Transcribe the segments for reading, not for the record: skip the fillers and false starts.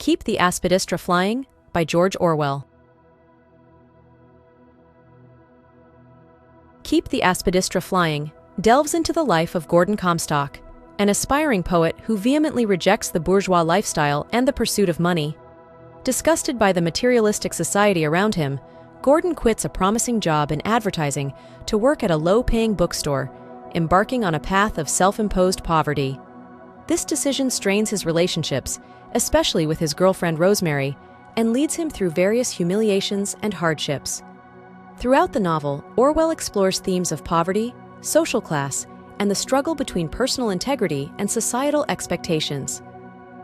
Keep the Aspidistra Flying by George Orwell. Keep the Aspidistra Flying delves into the life of Gordon Comstock, an aspiring poet who vehemently rejects the bourgeois lifestyle and the pursuit of money. Disgusted by the materialistic society around him, Gordon quits a promising job in advertising to work at a low-paying bookstore, embarking on a path of self-imposed poverty. This decision strains his relationships, especially with his girlfriend Rosemary, and leads him through various humiliations and hardships. Throughout the novel, Orwell explores themes of poverty, social class, and the struggle between personal integrity and societal expectations.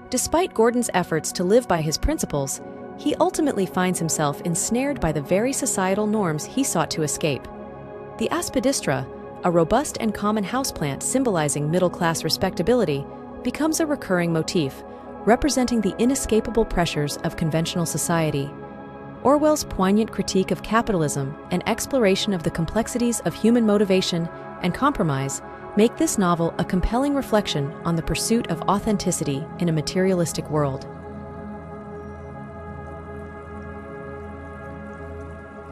Despite Gordon's efforts to live by his principles, he ultimately finds himself ensnared by the very societal norms he sought to escape. The Aspidistra, a robust and common houseplant symbolizing middle-class respectability, becomes a recurring motif, representing the inescapable pressures of conventional society. Orwell's poignant critique of capitalism and exploration of the complexities of human motivation and compromise make this novel a compelling reflection on the pursuit of authenticity in a materialistic world.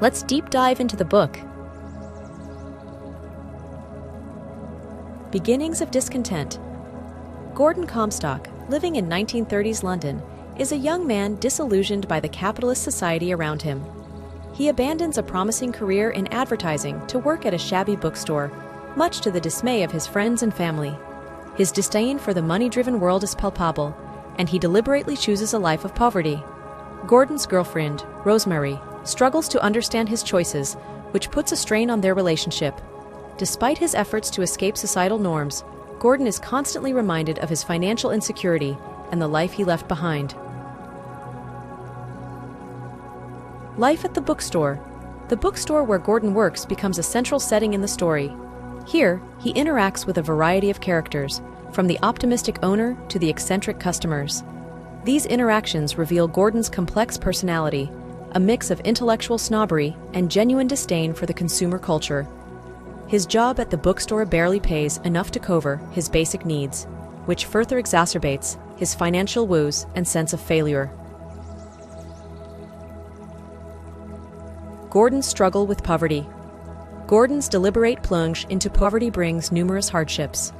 Let's deep dive into the book. Beginnings of discontent. Gordon Comstock, living in 1930s London, is a young man disillusioned by the capitalist society around him. He abandons a promising career in advertising to work at a shabby bookstore, much to the dismay of his friends and family. His disdain for the money-driven world is palpable, and he deliberately chooses a life of poverty. Gordon's girlfriend, Rosemary, struggles to understand his choices, which puts a strain on their relationship. Despite his efforts to escape societal norms, Gordon is constantly reminded of his financial insecurity and the life he left behind. Life at the bookstore. The bookstore where Gordon works becomes a central setting in the story. Here, he interacts with a variety of characters, from the optimistic owner to the eccentric customers. These interactions reveal Gordon's complex personality, a mix of intellectual snobbery and genuine disdain for the consumer culture. His job at the bookstore barely pays enough to cover his basic needs, which further exacerbates his financial woes and sense of failure. Gordon's struggle with poverty. Gordon's deliberate plunge into poverty brings numerous hardships.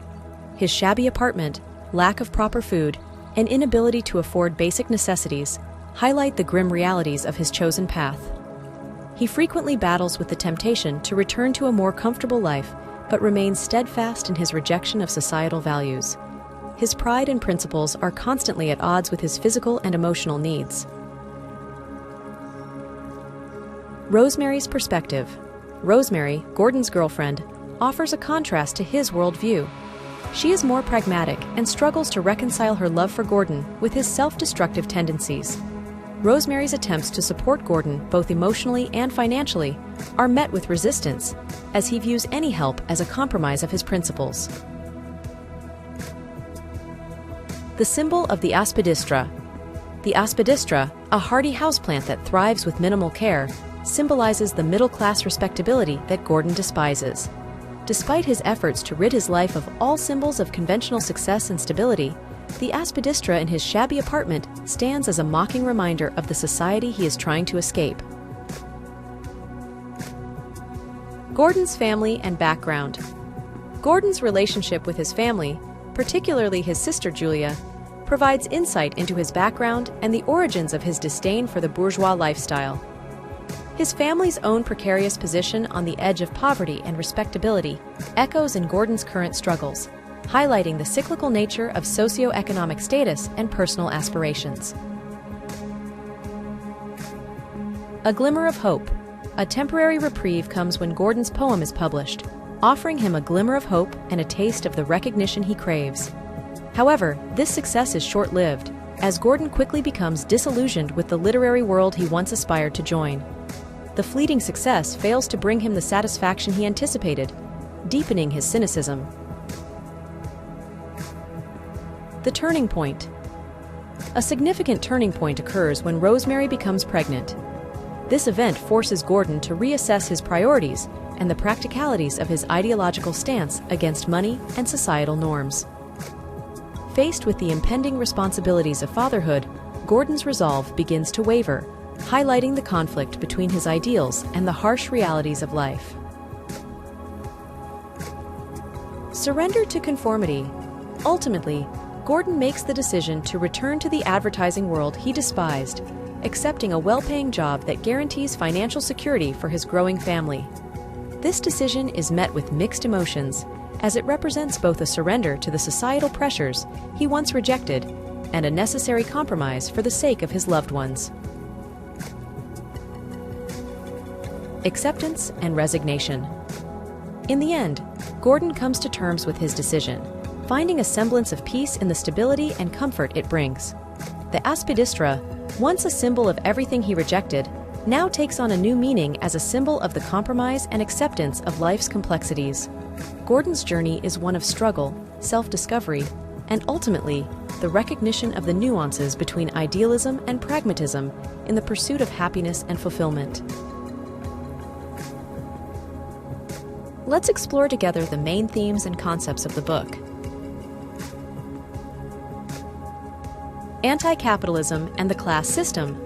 His shabby apartment, lack of proper food, and inability to afford basic necessities highlight the grim realities of his chosen path. He frequently battles with the temptation to return to a more comfortable life, but remains steadfast in his rejection of societal values. His pride and principles are constantly at odds with his physical and emotional needs. Rosemary's perspective. Rosemary, Gordon's girlfriend, offers a contrast to his worldview. She is more pragmatic and struggles to reconcile her love for Gordon with his self-destructive tendencies. Rosemary's attempts to support Gordon, both emotionally and financially, are met with resistance, as he views any help as a compromise of his principles. The symbol of the Aspidistra. The Aspidistra, a hardy houseplant that thrives with minimal care, symbolizes the middle-class respectability that Gordon despises. Despite his efforts to rid his life of all symbols of conventional success and stability, the Aspidistra in his shabby apartment stands as a mocking reminder of the society he is trying to escape. Gordon's family and background. Gordon's relationship with his family, particularly his sister Julia, provides insight into his background and the origins of his disdain for the bourgeois lifestyle. His family's own precarious position on the edge of poverty and respectability echoes in Gordon's current struggles, highlighting the cyclical nature of socioeconomic status and personal aspirations. A glimmer of hope. A temporary reprieve comes when Gordon's poem is published, offering him a glimmer of hope and a taste of the recognition he craves. However, this success is short-lived, as Gordon quickly becomes disillusioned with the literary world he once aspired to join. The fleeting success fails to bring him the satisfaction he anticipated, deepening his cynicism. The turning point. A significant turning point occurs when Rosemary becomes pregnant. This event forces Gordon to reassess his priorities and the practicalities of his ideological stance against money and societal norms. Faced with the impending responsibilities of fatherhood, Gordon's resolve begins to waver, highlighting the conflict between his ideals and the harsh realities of life. Surrender to conformity. Ultimately, Gordon makes the decision to return to the advertising world he despised, accepting a well-paying job that guarantees financial security for his growing family. This decision is met with mixed emotions, as it represents both a surrender to the societal pressures he once rejected and a necessary compromise for the sake of his loved ones. Acceptance and resignation. In the end, Gordon comes to terms with his decision, finding a semblance of peace in the stability and comfort it brings. The Aspidistra, once a symbol of everything he rejected, now takes on a new meaning as a symbol of the compromise and acceptance of life's complexities. Gordon's journey is one of struggle, self-discovery, and ultimately, the recognition of the nuances between idealism and pragmatism in the pursuit of happiness and fulfillment. Let's explore together the main themes and concepts of the book. Anti-capitalism and the class system.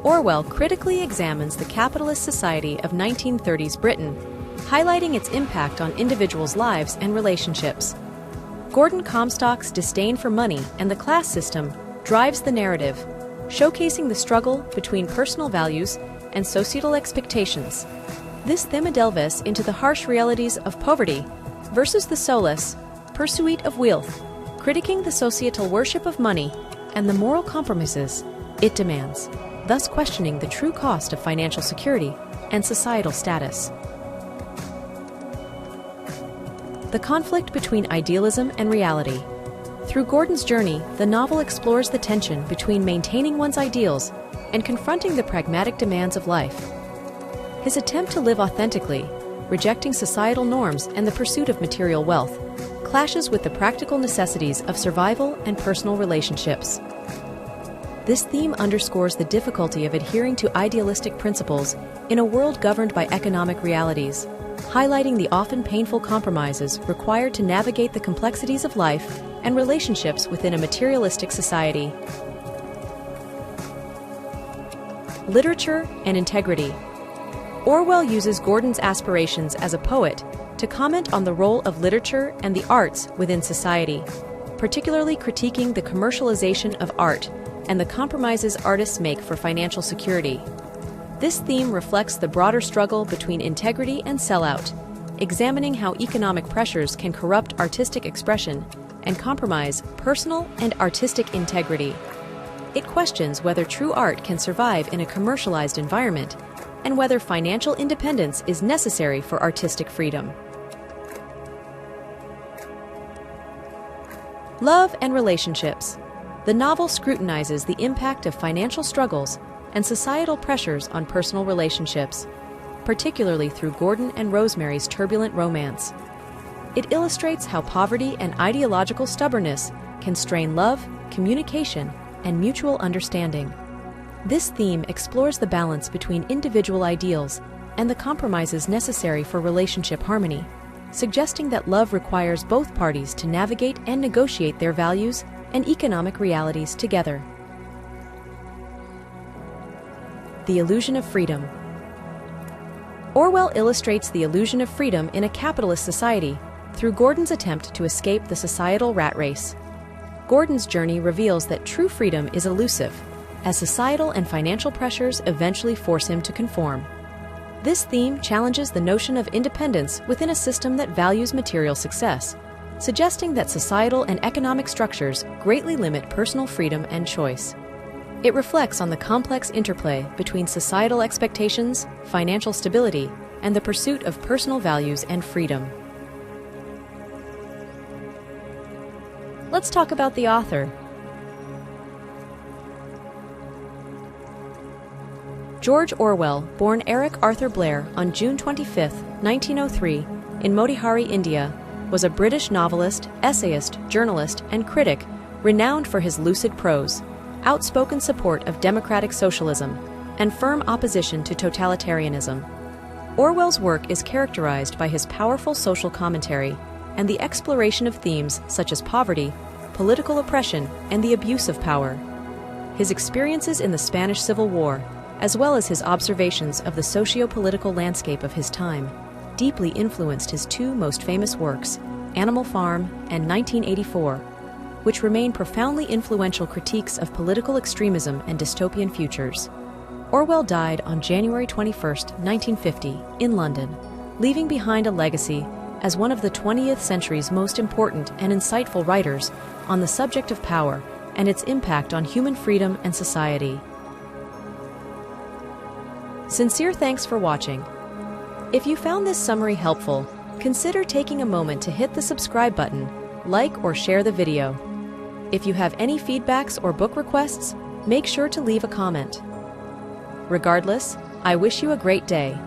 Orwell critically examines the capitalist society of 1930s Britain, highlighting its impact on individuals' lives and relationships. Gordon Comstock's disdain for money and the class system drives the narrative, showcasing the struggle between personal values and societal expectations. This theme delves into the harsh realities of poverty versus the soulless pursuit of wealth, critiquing the societal worship of money and the moral compromises it demands, thus questioning the true cost of financial security and societal status. The conflict between idealism and reality. Through Gordon's journey, the novel explores the tension between maintaining one's ideals and confronting the pragmatic demands of life. His attempt to live authentically, rejecting societal norms and the pursuit of material wealth, clashes with the practical necessities of survival and personal relationships. This theme underscores the difficulty of adhering to idealistic principles in a world governed by economic realities, highlighting the often painful compromises required to navigate the complexities of life and relationships within a materialistic society. Literature and integrity. Orwell uses Gordon's aspirations as a poet to comment on the role of literature and the arts within society, particularly critiquing the commercialization of art and the compromises artists make for financial security. This theme reflects the broader struggle between integrity and sellout, examining how economic pressures can corrupt artistic expression and compromise personal and artistic integrity. It questions whether true art can survive in a commercialized environment and whether financial independence is necessary for artistic freedom. Love and relationships. The novel scrutinizes the impact of financial struggles and societal pressures on personal relationships, particularly through Gordon and Rosemary's turbulent romance. It illustrates how poverty and ideological stubbornness can strain love, communication, and mutual understanding. This theme explores the balance between individual ideals and the compromises necessary for relationship harmony, suggesting that love requires both parties to navigate and negotiate their values and economic realities together. The illusion of freedom. Orwell illustrates the illusion of freedom in a capitalist society through Gordon's attempt to escape the societal rat race. Gordon's journey reveals that true freedom is elusive, as societal and financial pressures eventually force him to conform. This theme challenges the notion of independence within a system that values material success, suggesting that societal and economic structures greatly limit personal freedom and choice. It reflects on the complex interplay between societal expectations, financial stability, and the pursuit of personal values and freedom. Let's talk about the author. George Orwell, born Eric Arthur Blair on June 25, 1903, in Motihari, India, was a British novelist, essayist, journalist, and critic renowned for his lucid prose, outspoken support of democratic socialism, and firm opposition to totalitarianism. Orwell's work is characterized by his powerful social commentary and the exploration of themes such as poverty, political oppression, and the abuse of power. his experiences in the Spanish Civil War, as well as his observations of the socio-political landscape of his time, deeply influenced his two most famous works, Animal Farm and 1984, which remain profoundly influential critiques of political extremism and dystopian futures. Orwell died on January 21, 1950, in London, leaving behind a legacy as one of the 20th century's most important and insightful writers on the subject of power and its impact on human freedom and society. Sincere thanks for watching. If you found this summary helpful, consider taking a moment to hit the subscribe button, like or share the video. If you have any feedbacks or book requests, make sure to leave a comment. Regardless, I wish you a great day.